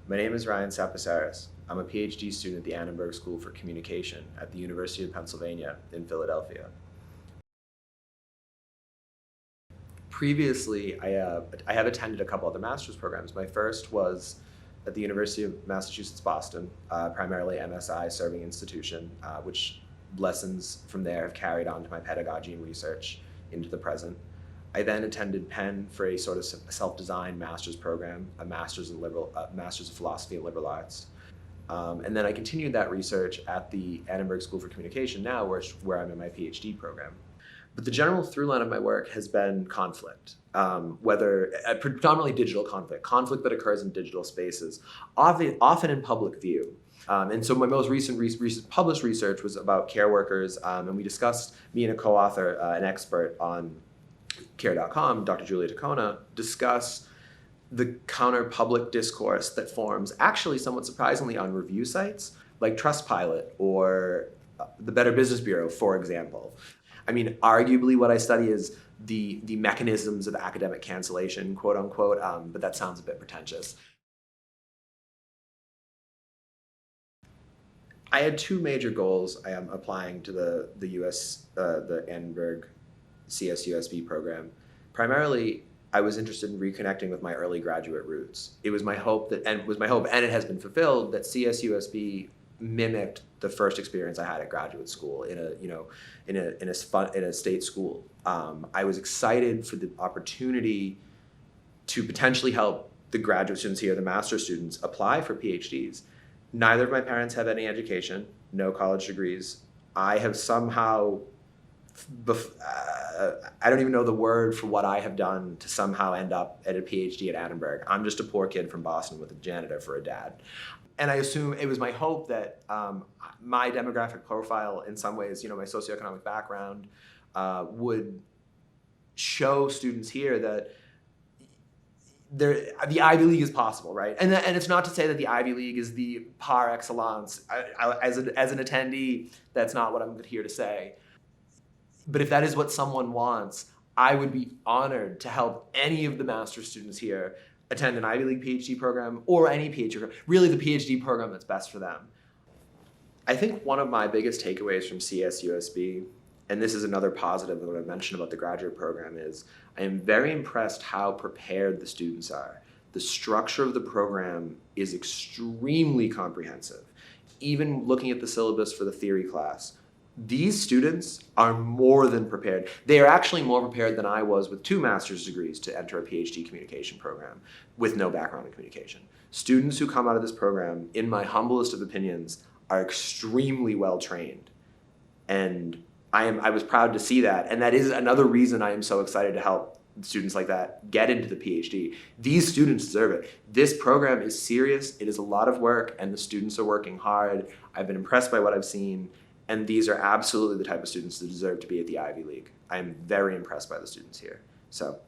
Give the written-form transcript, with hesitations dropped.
My name is Ryan Tsapatsaris. I'm a PhD student at the Annenberg School for Communication at the University of Pennsylvania in Philadelphia. Previously, I have attended a couple other master's programs. My first was at the University of Massachusetts, Boston, primarily MSI serving institution, which lessons from there have carried on to my pedagogy and research into the present. I then attended Penn for a sort of self-designed master's program, a master's of philosophy and liberal arts. And then I continued that research at the Annenberg School for Communication now, where I'm in my PhD program. But the general through line of my work has been conflict, predominantly digital conflict that occurs in digital spaces, often in public view. And so my most recent published research was about care workers, and we discussed, me and a co-author, an expert on care.com, Dr. Julia Tacona, discuss the counter-public discourse that forms, actually somewhat surprisingly, on review sites like Trustpilot or the Better Business Bureau, for example. I mean, arguably what I study is the mechanisms of academic cancellation, quote unquote, but that sounds a bit pretentious. I had two major goals I am applying to the Annenberg CSUSB program. Primarily, I was interested in reconnecting with my early graduate roots. It was my hope and it has been fulfilled, that CSUSB mimicked the first experience I had at graduate school in a state school. I was excited for the opportunity to potentially help the graduate students here, the master's students, apply for PhDs. Neither of my parents have any education, no college degrees. I have somehow, I don't even know the word for what I have done to somehow end up at a PhD at Annenberg. I'm just a poor kid from Boston with a janitor for a dad. And I assume it was my hope that my demographic profile, in some ways, my socioeconomic background, would show students here that the Ivy League is possible, right? And it's not to say that the Ivy League is the par excellence. As an attendee, that's not what I'm here to say. But if that is what someone wants, I would be honored to help any of the master's students here attend an Ivy League PhD program or any PhD program, really the PhD program that's best for them. I think one of my biggest takeaways from CSUSB, and this is another positive that I mentioned about the graduate program, is I am very impressed how prepared the students are. The structure of the program is extremely comprehensive. Even looking at the syllabus for the theory class, these students are more than prepared. They are actually more prepared than I was with 2 master's degrees to enter a PhD communication program with no background in communication. Students who come out of this program, in my humblest of opinions, are extremely well trained. And I was proud to see that. And that is another reason I am so excited to help students like that get into the PhD. These students deserve it. This program is serious. It is a lot of work, and the students are working hard. I've been impressed by what I've seen. And these are absolutely the type of students that deserve to be at the Ivy League. I am very impressed by the students here. So